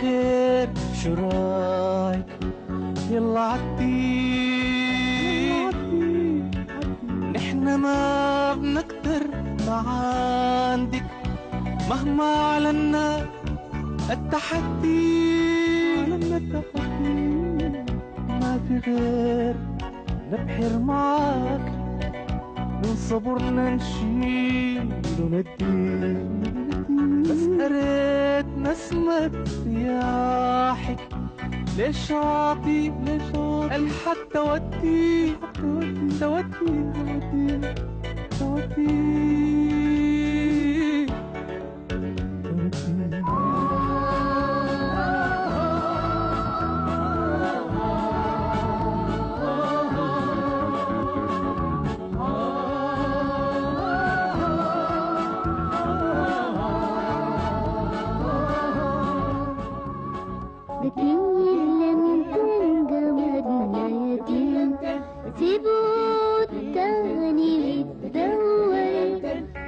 خير شو رايك؟ يلا عدي نحنا ما بنقدر ما عندك مهما علنا التحدي ما في غير نبحر معاك من صبرنا نشيل وندي بس قريت نسمة رياحك ليش عاطي الحد تودي لكن لم تنجمدنا يتيم سيبوا التاني يتدور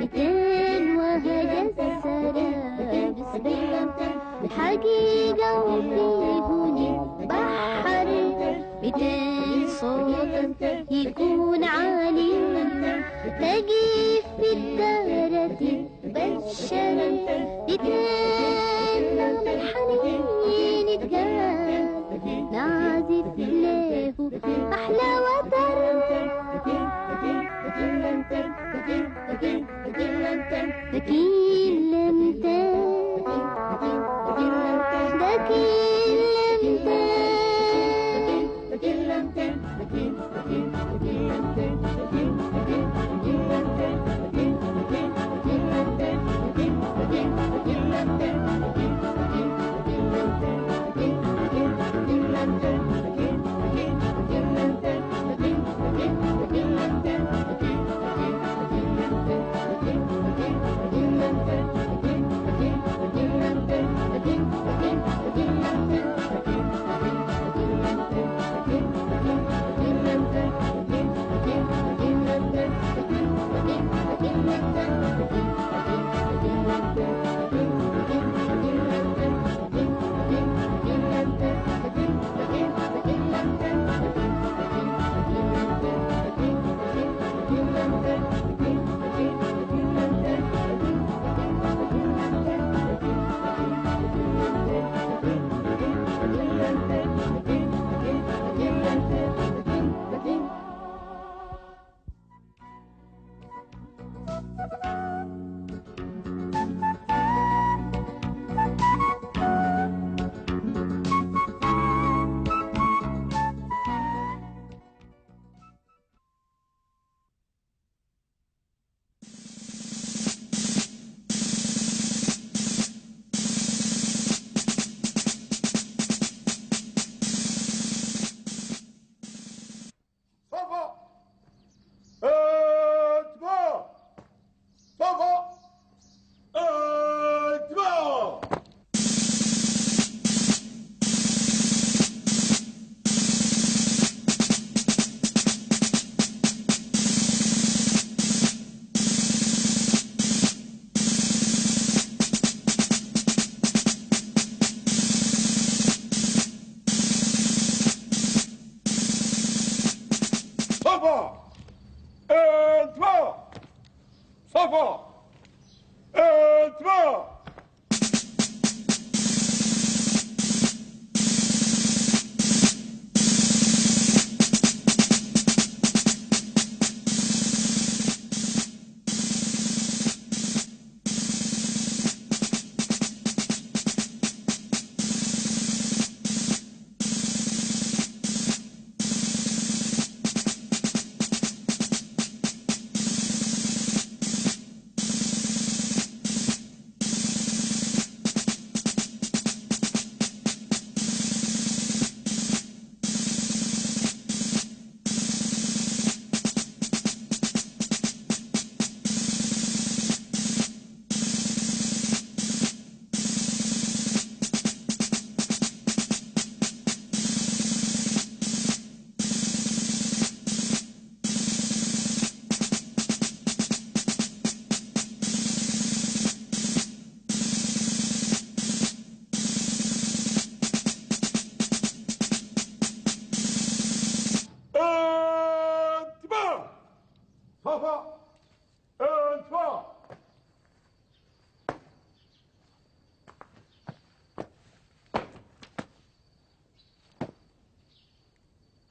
200 وهجس السراب سلام الحقيقة وفيهوني بحر 200 صوت يكون عالي تلاقي في الدارة بشر 200 نغم الحنين يتقال نعزف له أحلى وتر لكن لم Thank you.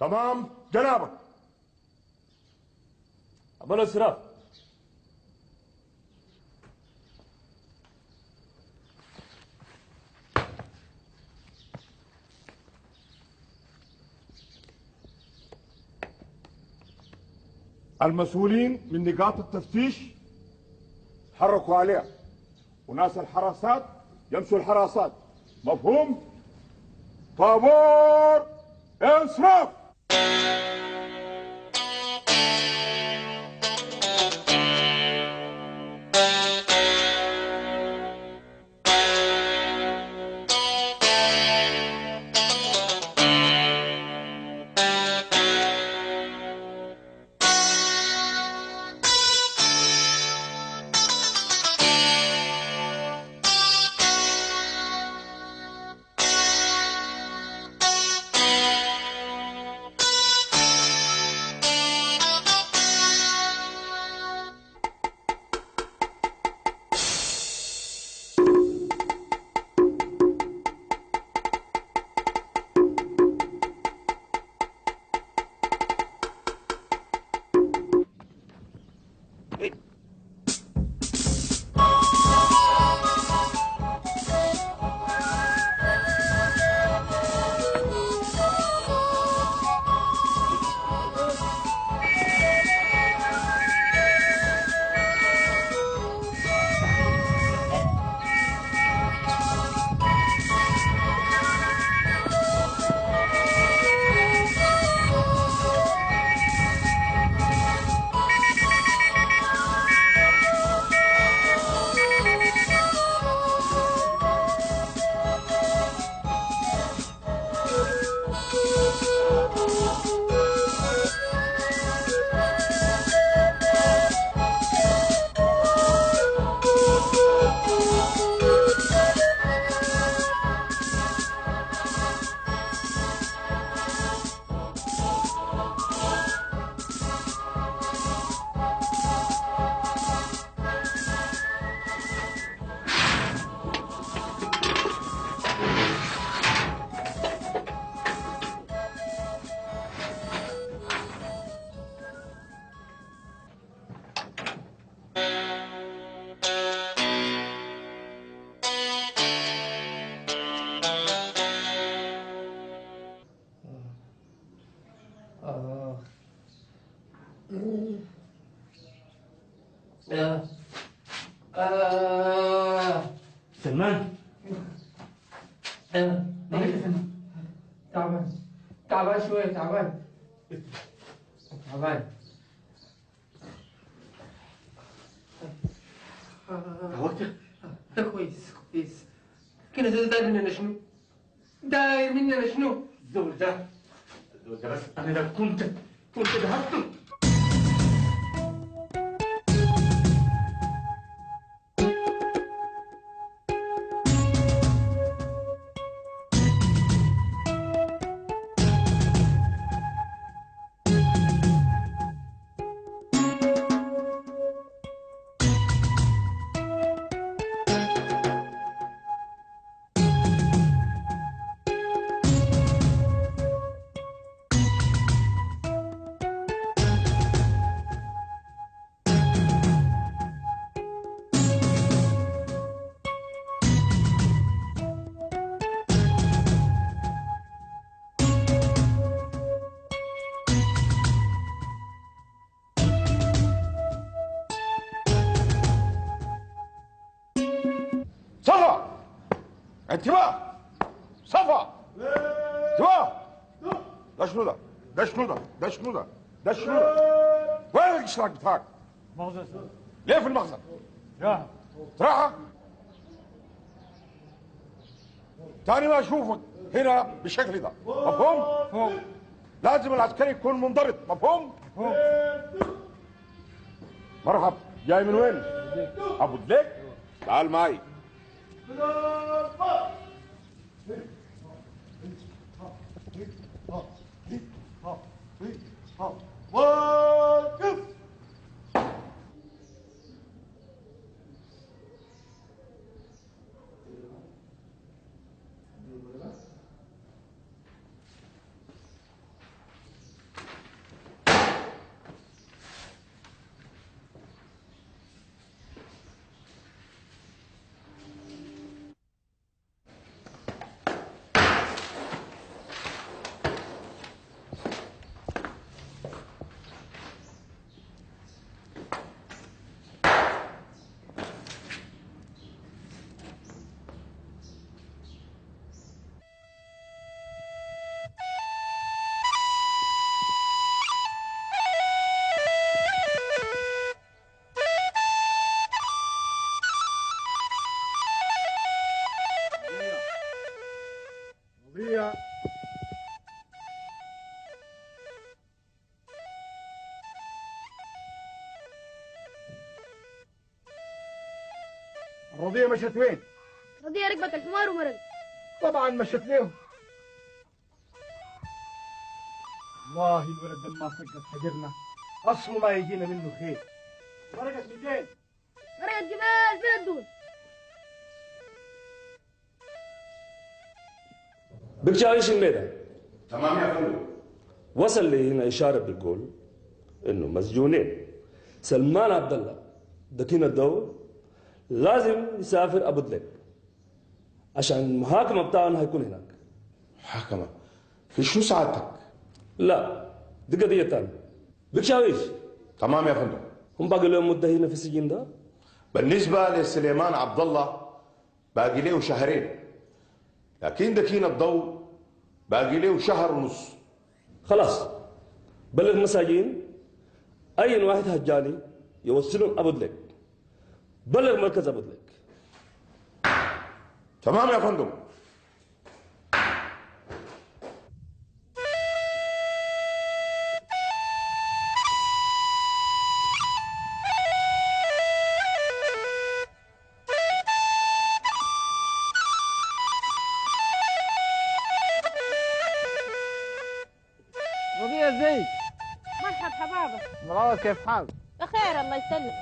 تمام جنابك. عملوا انصراف. المسؤولين من نقاط التفتيش تحركوا عليها، وناس الحراسات يمشوا الحراسات. مفهوم؟ طابور انصراف. سلمان. مالك يا فندم؟ تعبان شوية، تعبان. عوقتك؟ كويس. كده داير مننا شنو؟ الزول ده بس انا لو كنت ذهبت. صفا انتباه. صفا انتباه. ده شنو ده؟ وين الاشتراك بتاعك؟ مخزن. ليه في المخزن؟ راح. راحة؟ تاني ما اشوفك هنا بالشكل ده. مفهوم؟ لازم العسكري يكون منضبط. مفهوم؟ مرحب. جاي من وين؟ ابو دليك. تعال معي. واقف. هنا. الرضية مشت وين؟ رضيع ركبت الحمار ومرق. طبعا مشت ليهم. والله الولد ده ما سقط حجرنا، اصله ما يجينا منه خير. مرقت 200. مرقت جمال فين الدول؟ بكشاويش الميدان. تمام يا فندم. وصل لي هنا إشارة بتقول إنه مسجونين سلمان عبد الله دكين الدور لازم يسافر أبو ظبي عشان المحاكمة بتاعنا هيكون هناك. محاكمة؟ في شو سعادتك؟ لا دي قضية تانية. بكشاويش تمام يا فندم. هم باقي لهم مدة هنا في السجن ده؟ بالنسبة لسليمان عبد الله باقي له شهرين، لكن دكين الضوء باقي له شهر ونص. خلاص بلغ مساجين أي واحد هجاني يوصلهم أبو ظبي. بلغ مركز أبو ظبي. تمام يا فندم. رضيع ازيك؟ مرحب حبابك. مراد كيف حالك؟ بخير الله يسلمك.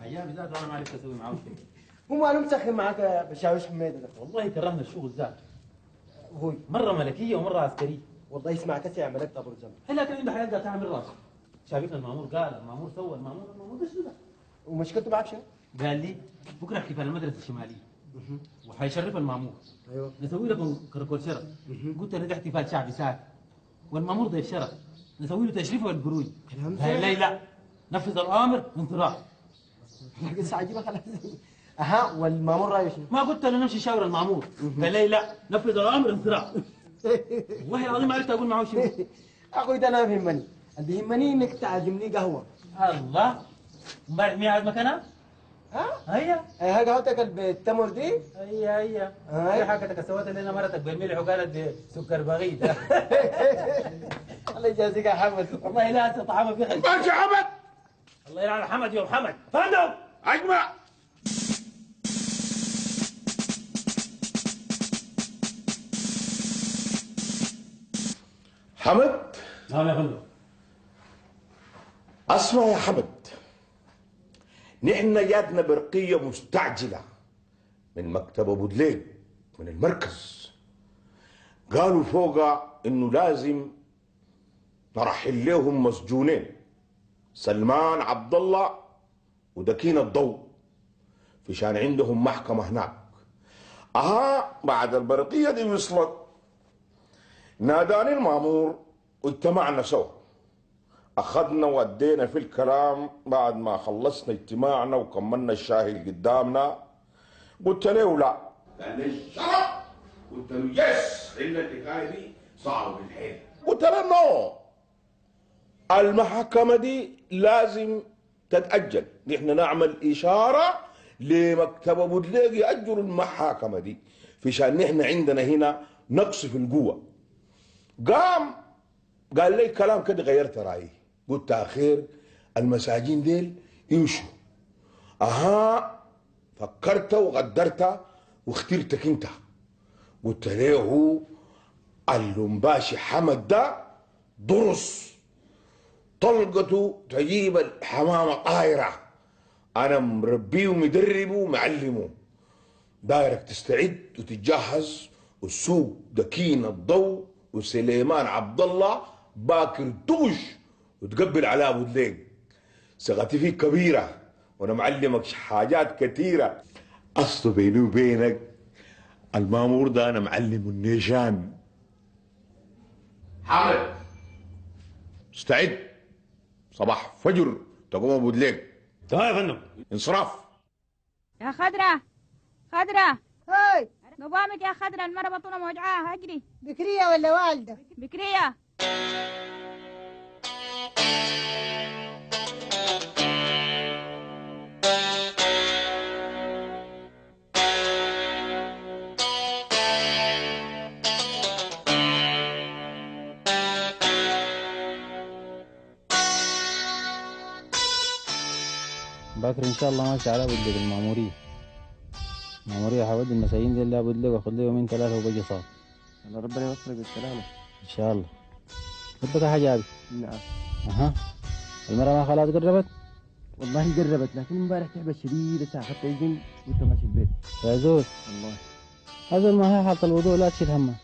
ايام ذات وانا ما عرفت اسوي معاه شيء. هو ما مسخن معك يا بشاويش حميده ده. والله كرهنا الشغل ذات. هو مره ملكيه ومره عسكريه. والله يسمع كسي عملت ابو الزمن. لكن عنده حاجات قاعد تعمل راسه. شايفنا المامور قال المامور سوى المامور ده شو ده؟ ومشكلته معك شنو؟ قال لي بكره احتفال المدرسه الشماليه وحيشرف المامور. ايوه نسوي لكم كركول شرف. قلت له ده احتفال شعبي ساعه والمامور ضيف شرف، نسوي له تشريف والقروي. قال لي لا نفذ الامر انطلاق. قصه عجيبه خلاص. اها والمامور رايه شنو؟ ما قلت له نمشي شاور المامور. قال لي لا نفذ الامر انطلاق. والله العظيم ما عرفت اقول معه شيء. اخوي ده انا بيهمني، اللي بيهمني انك تعزمني قهوه. الله امبارح مين عازمك انا؟ ها؟ هيا هي قهوتك بالتمر دي؟ هيا هي حاجتك سويتها لنا مرتك بالملح وقالت بسكر بغيت. الله يجازيك يا حمد. والله لا تطعمها في خير. ماشي حمد. الله يلعن حمد يوم حمد. فندم اجمع. حمد. نعم يا فندم. اسمع يا حمد، نحن جاتنا برقية مستعجلة من مكتب ابو دليل من المركز، قالوا فوقها انه لازم نرحل لهم مسجونين سلمان عبد الله ودكين الضوء في شان عندهم محكمة هناك. بعد البرقية دي وصلت ناداني المامور واجتمعنا سوا، أخذنا ودينا في الكلام. بعد ما خلصنا اجتماعنا وكملنا الشاهي اللي قدامنا قلت له لا. قال لي الشرف. قلت له يس، إلا الحكاية دي صعبة بالحيل. قلت له نو، المحكمة دي لازم تتأجل، نحن نعمل إشارة لمكتب أبو دليل يأجلوا المحاكمة دي في شان نحن عندنا هنا نقص في القوة. قال لي كلام كده غيرت رأيي، قلت أخير المساجين ديل يمشوا. فكرت وغدرت واخترتك انت. قلت له اللمباشي حمد ده درس طلقته تجيب الحمامة طايرة، أنا مربيه ومدربه ومعلمه. دايرك تستعد وتتجهز والسوق دكين الضوء وسليمان عبد الله باكر دوش وتقبل على ابو دليل. ثقتي فيك كبيره وانا معلمك حاجات كثيره. اصل بيني وبينك المامور ده انا معلم النيشان. حمد استعد، صباح فجر تقوم ابو دليل. تمام يا فندم. انصراف. يا خضرة خضرة. هاي قوامك يا خضرة، المرة بطونة موجعاها، اجري. بكرية ولا والدة؟ بكرية. باكر ان شاء الله ماشي على بدلك المأمورية. المأمورية حودي المساجين دي اللي ابد لك واخد لي يومين ثلاثة وباجي صار. الله ربنا يوفقك بالسلامة. ان شاء الله. بدك حاجة ابي؟ نعم. اها. المرة ما خلاص قربت؟ والله قربت، لكن امبارح تعبت شديدة ساعة حتى يجن وانت ماشي البيت. يا زول. والله. هذا ما هي حاطة الوضوء لا تشيل همه.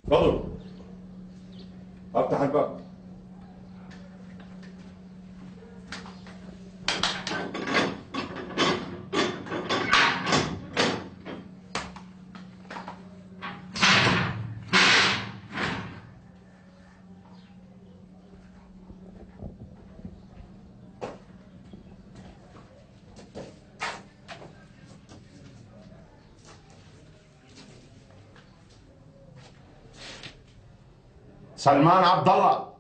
تفضل. افتح الباب. سلمان عبد الله.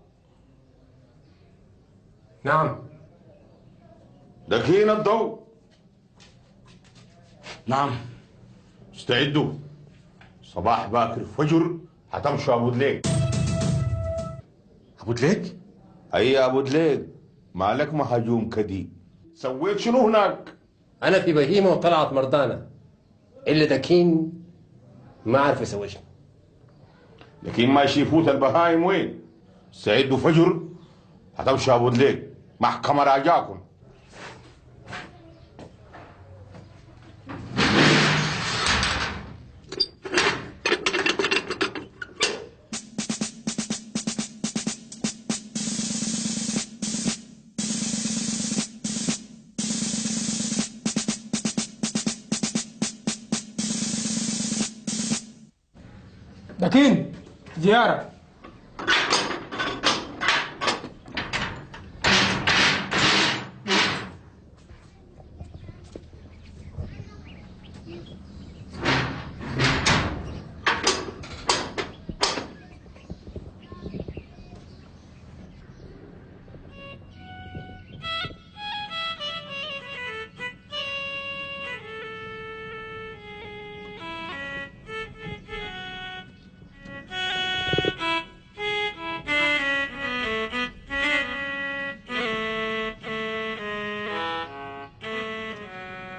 نعم. دكين الضوء. نعم. استعدوا، صباح باكر فجر حتمشوا ابو دليك. ابو دليك؟ اي ابو دليك، مالك مهجوم كدي؟ سويت شنو هناك؟ انا في بهيمه وطلعت مردانه، الا دكين ما عارف يسوي شنو. لكن ماشي يفوت البهايم وين؟ استعدوا فجر حتمشوا ابو دليك، محكمه راجاكم. دكين زيارة.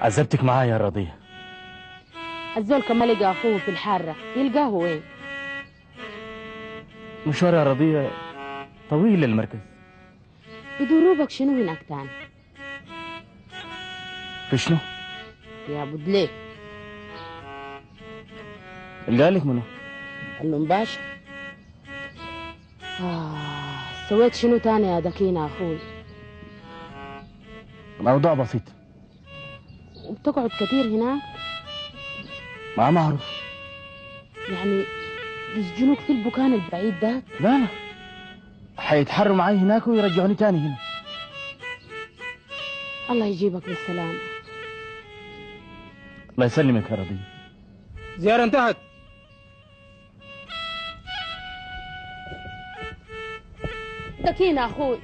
عذبتك معايا يا رضية. الزول كما لقى اخوه في الحارة، يلقاه وين؟ مشوار يا رضية طويل للمركز. بدروبك شنو هناك تاني؟ في شنو؟ يا ابو دليك. قالك منو؟ المباشر. سويت شنو تاني يا دكين يا اخوي؟ موضوع بسيط. وبتقعد كتير هناك؟ ما اعرف. يعني يسجنوك في البكان البعيد ده؟ لا حيتحروا معي هناك ويرجعوني تاني هنا. الله يجيبك بالسلامة. الله يسلمك يا رضية. زيارة انتهت. دكين يا اخوي.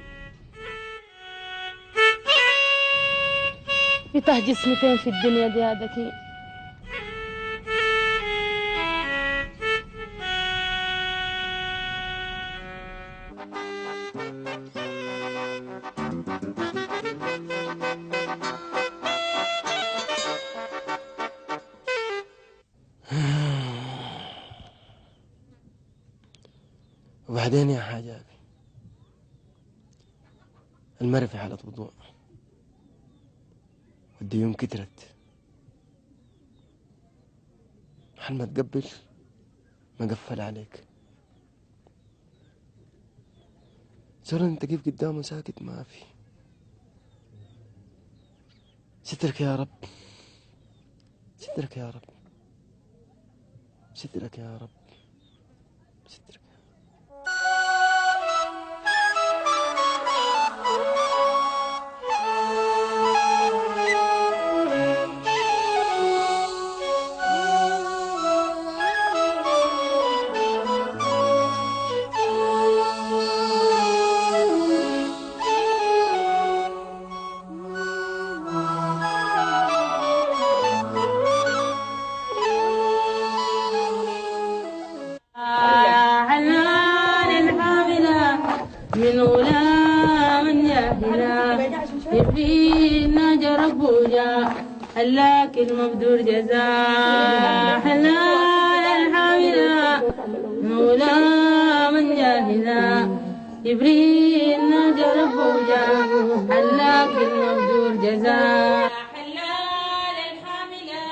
بتاه جسمي فين في الدنيا دي يا دكين؟ وبعدين يا حاجة أبي، المرة في حالة وضوء والديون كترت، محل ما تقبل ما قفل عليك. زول انت كيف قدامه ساكت ما في. سترك يا رب، سترك يا رب، سترك يا رب، سترك. من غلام جاهلا يبين جرب وجا هلاك المبدور جزاء حلال الحاملة من غلام جاهلا يبين جرب وجا هلاك المبدور جزاء حلال الحاملة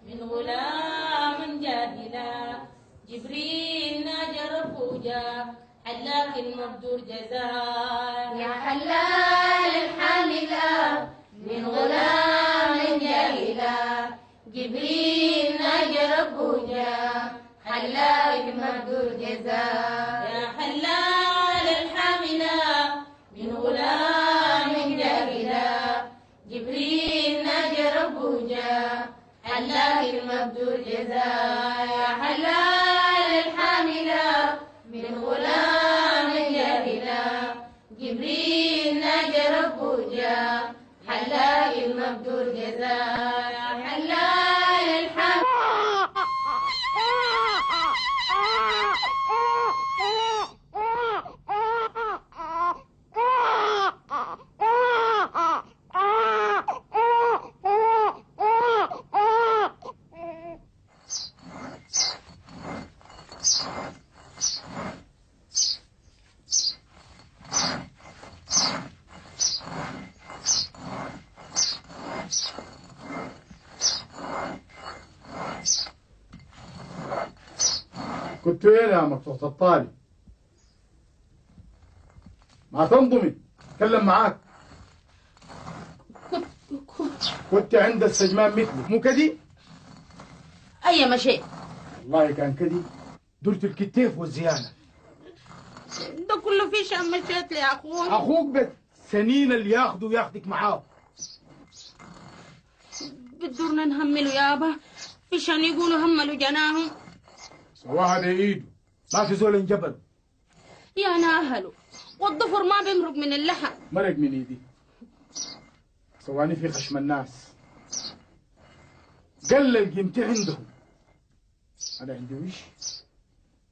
من غلام جاهلا جبريل جرب وجا حلاك المبدور جزاء يا حلال الحاملة من غلام جاهلة جبريل نجرب وجا حلاك المبدور جزاء يا حلال الحاملة من غلام جاهلة جبريل نجرب وجا حلاك المبدور جزاء يا حلال الحاملة من غلام جاهلة جبريل نجرب وجا حلاك المبدور جزاء يا حلال الحاملة كنت وين يا مكتوبة الطالب؟ ما تنضمي اتكلم معاك. كنت عند السجمان مثلك مو كدي؟ أي مشي والله كان كدي درت الكتيف والزيانة. ده كله في شام مشيت لي يا أخوي. أخوك بس سنين اللي ياخدك معاه. بدورنا نهملوا يابا فيشان يقولوا هملوا جناهم. سواها بإيده ما في زول انجبل. يا ناهلوا والضفر ما بيمرق من اللحم. مرق من ايدي سواني في خشم الناس. قلل قيمتي عندهم. أنا عندي وش؟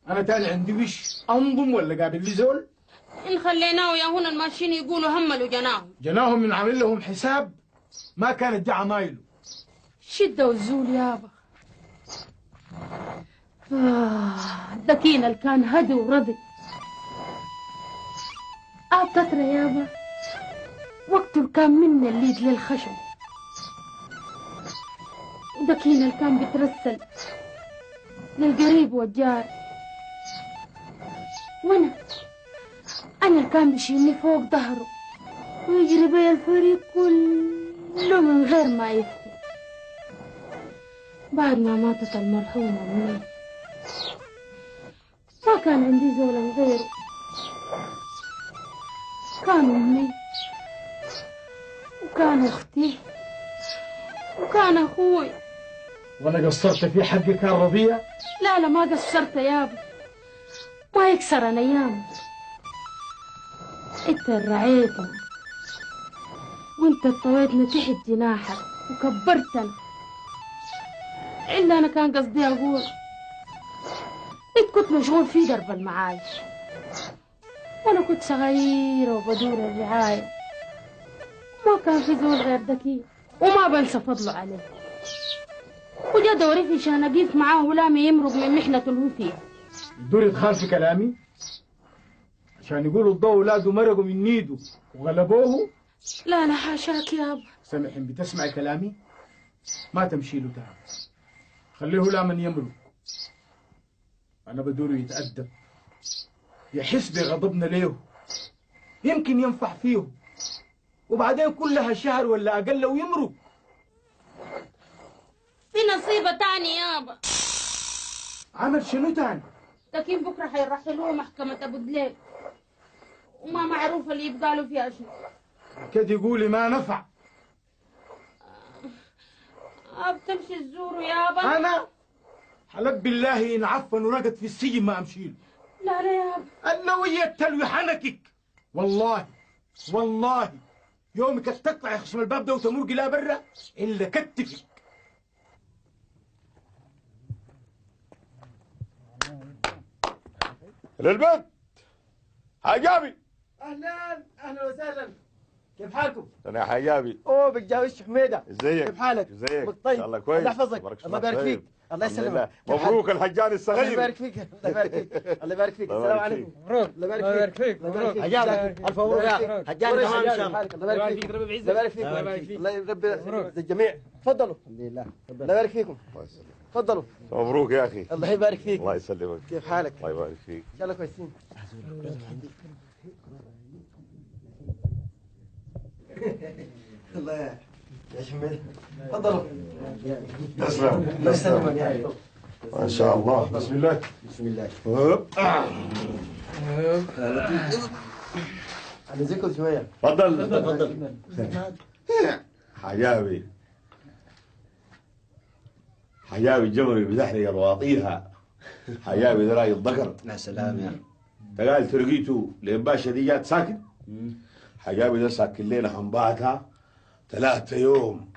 أنا تاني عندي وش؟ أنضم ولا قابل لي زول؟ إن خليناه يا هنا الماشيين يقولوا هملوا جناهم. جناهم من عامل لهم حساب ما كانت دي عمايله. شدة والزول يابا. دكينا اللي كان هدي ورضي فترة يابا وقته اللي كان منا الليد للخشب. دكينا اللي كان بيترسل للقريب والجار. وانا اللي كان بيشيلني فوق ظهره ويجري بي الفريق كله من غير ما يفتي. بعد ما ماتت المرحومة أمي ما كان عندي زول غيره. كان أمي وكان أختي وكان أخوي. وأنا قصرت في حقك يا ربيع؟ لا ما قصرت يابا ما يكسر أنا أيام. أنت رعيتنا وأنت طويتنا تحت جناحك وكبرتنا. إلا أنا كان قصدي أقول أنت كنت مشغول في درب المعايش وأنا كنت صغيرة وبدور الرعاية. ما كان في زول غير ذكي وما بنسى فضله عليه. وجا دوري في شان أقيف معاه ولامي يمرق من محنة اللي فيها. الدور يتخان في كلامي عشان يقولوا الضوء ولاده مرقوا من نيده وغلبوه. لا حاشاك يابا. سامحين بتسمعي كلامي ما تمشي له تعب. خليه لا من يمرق. أنا بدوره يتأدب يحس بغضبنا ليه يمكن ينفع فيهم، وبعدين كلها شهر ولا أقل ويمروا. في نصيبة تاني يابا. عمل شنو تاني؟ لكن بكرة حيرحلوه محكمة أبو دليل، وما معروف اللي يبقى له فيها شنو. كده يقولي ما نفع. بتمشي تزوره يابا؟ أنا حلف بالله إن عفن ورقد في السجن ما أمشيله. لا لا يابا. اللوية التلوي حنكك والله والله، يومك تقطع خشم الباب ده وتمرقي لا برا إلا كتفك. للبيت حجابي. اهلا اهلا وسهلا، كيف حالكم؟ انا يا حجابي. اوه بالجاوش حميده، ازيك؟ كيف حالك؟ ازيك؟ طيب، ان شاء الله كويس. الله يحفظك، الله يبارك فيك، الله يسلمك. مبروك الحجان الصغير. الله يبارك فيك، الله يبارك فيك، الله يبارك فيك. السلام عليكم. مبروك. الله يبارك فيك، الله يبارك فيك. حجابك الف مبروك يا حجاج، تمام ان شاء الله. الله يبارك فيك، الله يبارك فيك، الله يبارك فيك، الله يربي الجميع. تفضلوا. الحمد لله، الله يبارك فيكم. تفضلوا. مبروك يا اخي. الله يبارك فيك. الله يسلمك. كيف حالك؟ الله يبارك فيك. ان شاء الله كويسين. الله يا حميد، تفضلوا. تسلم الله يسلمك يا اخي. ما شاء الله. بسم الله. بسم الله. هوب. عايزكم شويه. تفضل تفضل. حجابي حجابي الجمل بزحري رواطيها. حجابي ذراي الذكر. يا سلام يا انت قال ترقيته لين باشا دي جات ساكن. حجابي ده ساكن لنا حنباتها 3 يوم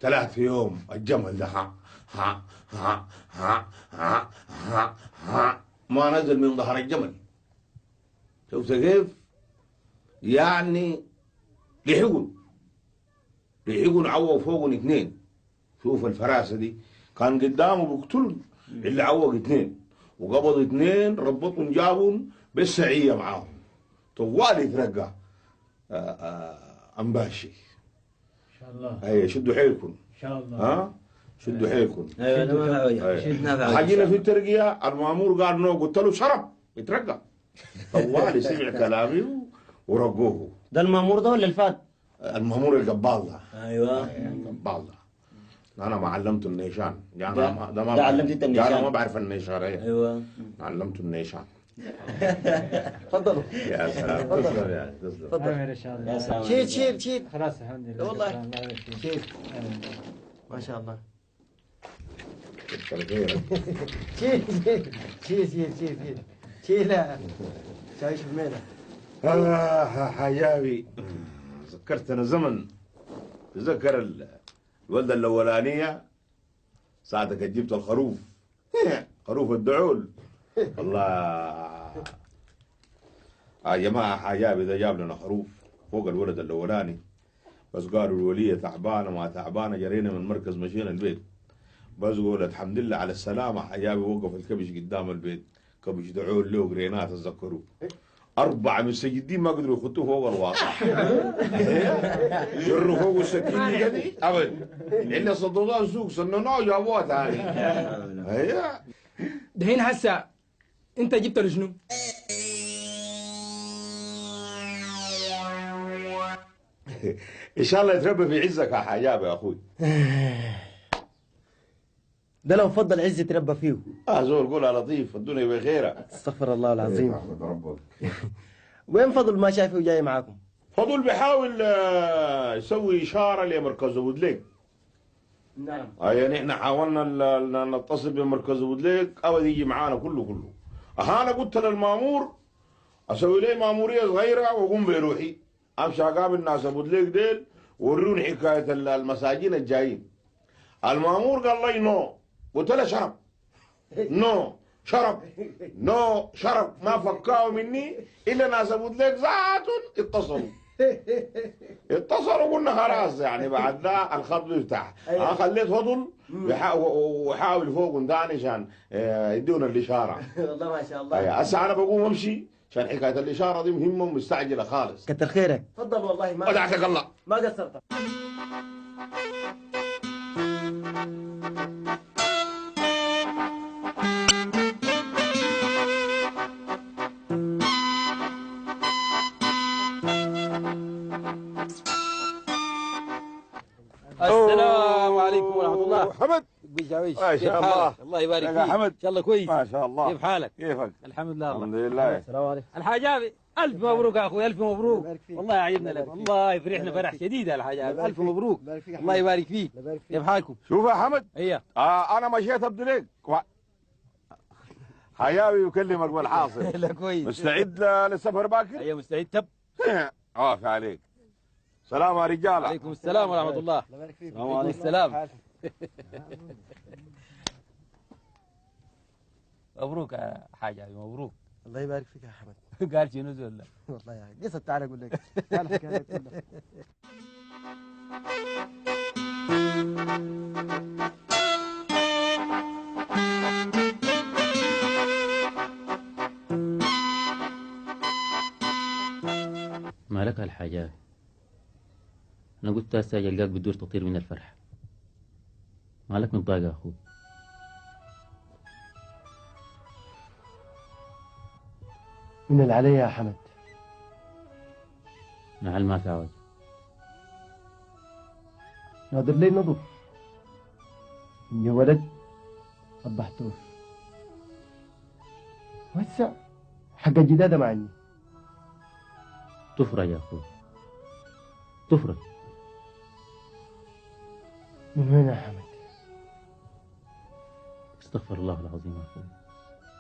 3 يوم. الجمل ده ها ها ها ها ها ها ها ما نزل من ظهر الجمل. شفت كيف؟ يعني لحقن عووا فوقن 2. شوف الفراسه دي، كان قدامه بيقتلن اللي عوق 2 وقبض 2 ربطهم جابهم بالسعيه معاهم. طوال يترقى أنباشي. ان شاء الله. اي شدوا حيلكم ان شاء الله. ها شدوا حيلكم. ايوه حجينا في الترقيه المامور قال نو، قلت له شرب يترقى. طوالي سمع كلامي ورقوه. ده المامور ده ولا الفات؟ المامور القبال ده. ايوه القبال ده انا ما علمته النيشان. ده علمت انت النيشان؟ انا ما بعرف النيشان. ايوه علمته النيشان. تفضلوا. يا سلام. تسلم يا تسلم. تفضل ان شاء الله. يا سلام. شيل شيل شيل. خلاص الحمد لله. والله شيل. ما شاء الله. كتر خيرك. شيل شيل شيل شيل شيل شيل شيل. شايش حميده. حجابي ذكرتنا زمن. تذكر الولدة الأولانية ساعتك جبت الخروف. خروف الدعول. الله يا جماعة حجابي ده جاب لنا خروف فوق الولد الأولاني، بس قالوا الولية تعبانة ما تعبانة، جرينا من مركز مشينا البيت. بس قولت الحمد لله على السلامة. حجابي وقف الكبش قدام البيت، كبش دعول له قرينات تذكروا. 4 مستجدين ما قدروا يخطوه فوق الواقع. جروا فوق السكينة دي أبد إلا صدقوها السوق سننوها جابوها تاني. هي دحين هسه انت جبت له شنو؟ إن شاء الله يتربى في عزك يا حجابي يا أخوي. ده لو فضل عز يتربى فيه. زول قولها لطيف الدنيا بخيرها. استغفر الله العظيم. احمد ربك. وين فضل ما شايفه جاي معاكم؟ فضل بيحاول يسوي إشارة لمركز أبو دليق. نعم. يعني احنا حاولنا نتصل بمركز أبو دليق أبد يجي معانا كله. أنا قلت للمامور أسوي لي مامورية صغيرة وأقوم بروحي أمشي أقابل ناس أبو دليق ديل ووروني حكاية المساجين الجايين. المامور قال لي نو، قلت له شرب. نو شرب نو شرب، ما فكاوا مني الا ناس ابو دليق ذاتهم اتصلوا قلنا خلاص يعني بعد ذا الخط بيفتح. انا خليت فضل وحاول فوق ثاني عشان يدونا الاشاره. والله ما شاء الله. هسه انا بقوم امشي عشان حكايه الاشاره دي مهمه ومستعجله خالص. كتر خيرك. تفضل والله ما ودعتك الله. ما قصرت. السلام عليكم ورحمة الله. حمد بيشاويش ما شاء الله. الله يبارك فيك. يا حمد ان شاء الله كويس. ما شاء الله. كيف حالك؟ كيفك؟ الحمد لله. الحمد لله. السلام عليكم. الحاجابي الف مبروك يا اخوي، الف مبروك. والله عجبنا لك، والله يفرحنا فرح شديد يا الحاجابي. الف مبروك. الله يبارك فيك. كيف حالكم؟ شوف يا حمد. ايوه. انا مشيت ابدو ليك حياوي يكلمك بالحاصل. لا كويس. مستعد للسفر باكر؟ ايوه مستعد. تب عافية عليك. سلام يا رجاله. عليكم السلام ورحمة الله. السلام عليكم. السلام. مبروك يا حاجابي، مبروك. الله يبارك فيك يا حمد. قال شنو ولا؟ والله يا قصة تعال اقول لك. تعال احكي لك كلها. ما لك هالحاجات؟ أنا قلت هسه ألقاك بتدور تطير من الفرح. ما لك متضايق يا أخوي؟ من اللي علي يا حمد. نعل ما في عوج. ناظر لي نظف. يا ولد صبحتوه. وهسه حق الجدادة معني. تفرج يا أخوي، تفرج. من وين يا حمد؟ استغفر الله العظيم يا أخوي،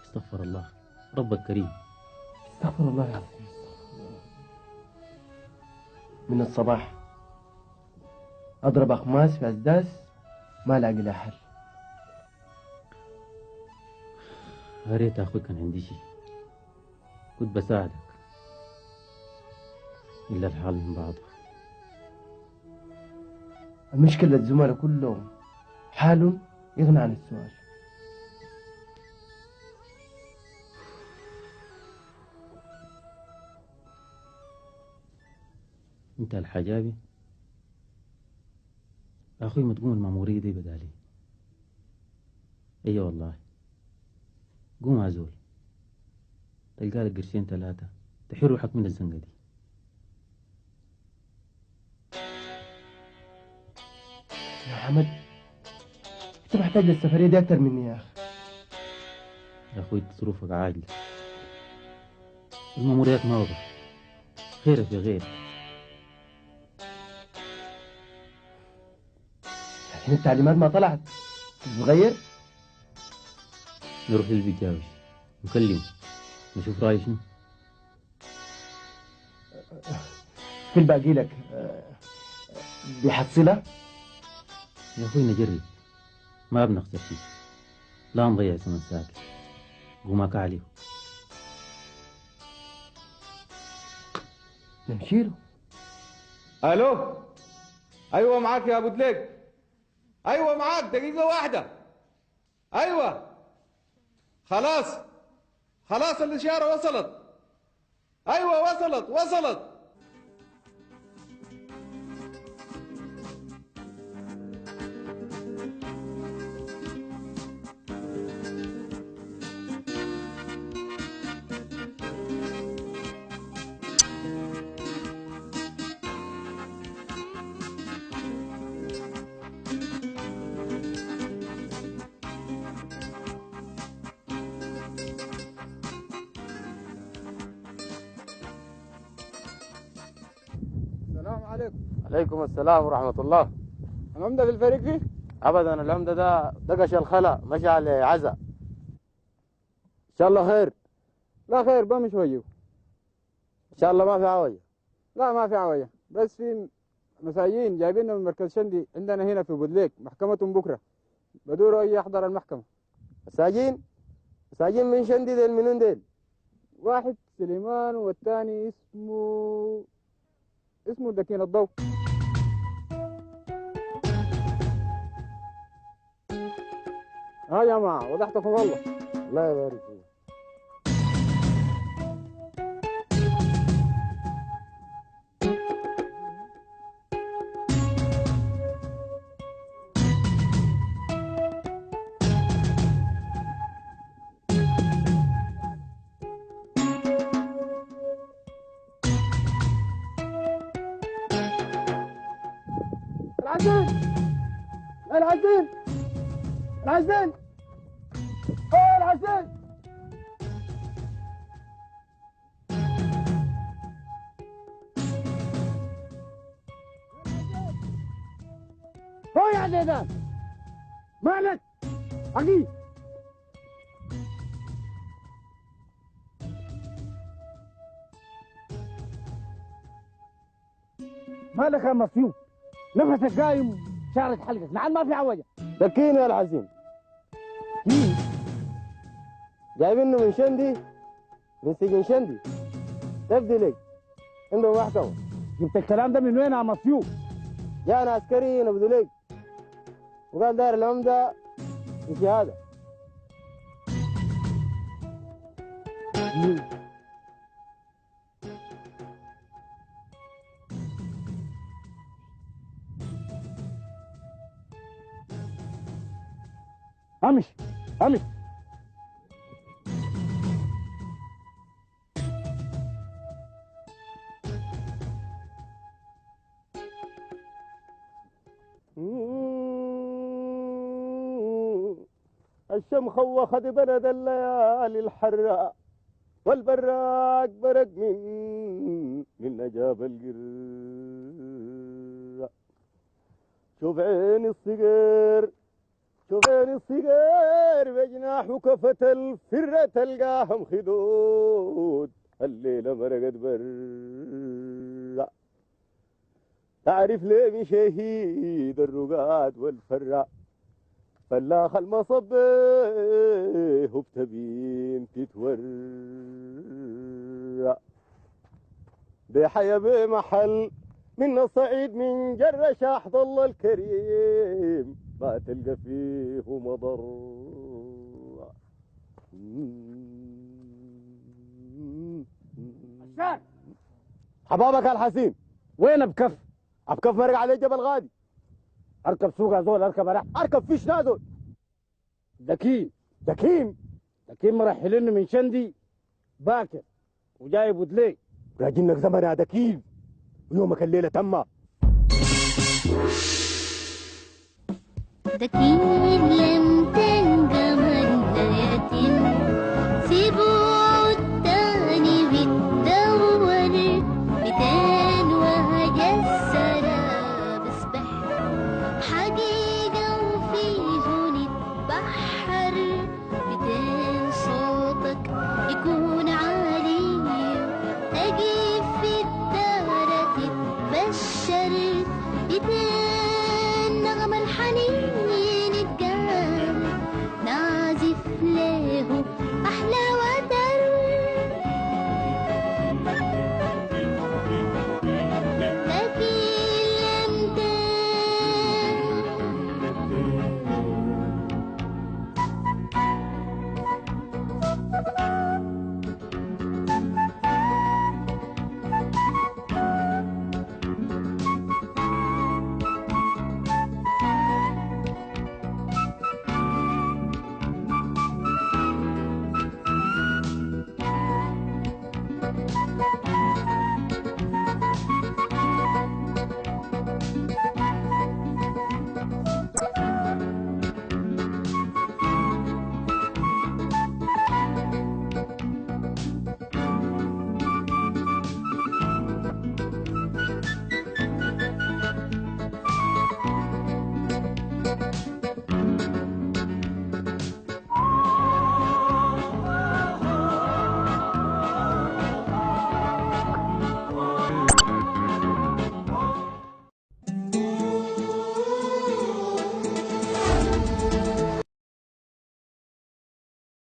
استغفر الله، ربك كريم. استغفر الله العظيم. من الصباح أضرب أخماس في أسداس ما لاقي لها حل. يا ريت يا أخوي كان عندي شيء كنت بساعدك، إلا الحال من بعضه. المشكلة الزملاء كلهم حال يغنى عن السؤال. انت الحجابي يا اخوي، ما تقوم المامورية دي بدالي. ايه والله، قوم عزول تلقى لك قرشين 3 تحير روحك من الزنقة دي. يا حمد انت محتاج للسفرية دي اكتر مني يا اخي. يا اخوي ظروفك عاجلة، الماموريات ما وقف، خير في غير. لكن التعليمات ما طلعت تتغير. نروح للبيجاوي نكلمه نشوف رأيه شنو. كل باقي لك بيحصلها. يا اخوي نجرب، ما بنخسر شيء، لا نضيع زمن ساكت. قومك عليه نمشيله. الو ايوه معاك يا ابو دليق. ايوه معاك دقيقه واحده. ايوه خلاص خلاص الاشاره وصلت. ايوه وصلت. السلام عليكم. عليكم السلام ورحمة الله. العمدة في الفريق فيه؟ أبدا، العمدة ده دقش الخلا مشى على عزا. إن شاء الله خير. لا خير بمش وجهه. إن شاء الله ما في عوجة. لا ما في عوجة، بس في مساجين جايبيننا من مركز شندي عندنا هنا في بودليك، محكمتهم بكرة بدوروا أي يحضر المحكمة. مساجين من شندي ديل منين ديل؟ واحد سليمان والثاني اسمه دكين الضوء. ها يا جماعة وضحتكم والله. الله يبارك فيك. العزيز الحسين الحسين اوه الحسين هو يا عديدان مالك عقيل مالك يا مصيوب نفسك قايم شعرك حلقك نعم ما في عوجه دكيني يا الحسين جايبينه من شندي من سجن شندي تبدي لك عنده محكمة جبت الكلام ده من وين يا مصيوب؟ جانا عسكري نبذ لك وقال داير العمدة بشهادة امشي امشي الشمخ وخد بلد الليالي الحراء والبراق برق من نجاب القر شوف عين الصقر شوف عين الصقر بجناح وكفة الفرة تلقاهم خدود الليلة مرقت برا تعرف ليه من شهيد الرقاد والفراء فلاخ المصبه وبتبين تتورع بحيا بمحل من الصعيد من جر شاحظ الله الكريم ما تلقى فيه مضر الشاك حبابك الحسين وين بكف؟ بكف مرق عليه جبل غادي اركب سوق هذول اركب اركب فيش نادول دكين مرحلين من شندي باكر وجاي بودلي راجلك زمن يا دكين ويومك الليله تمه دكين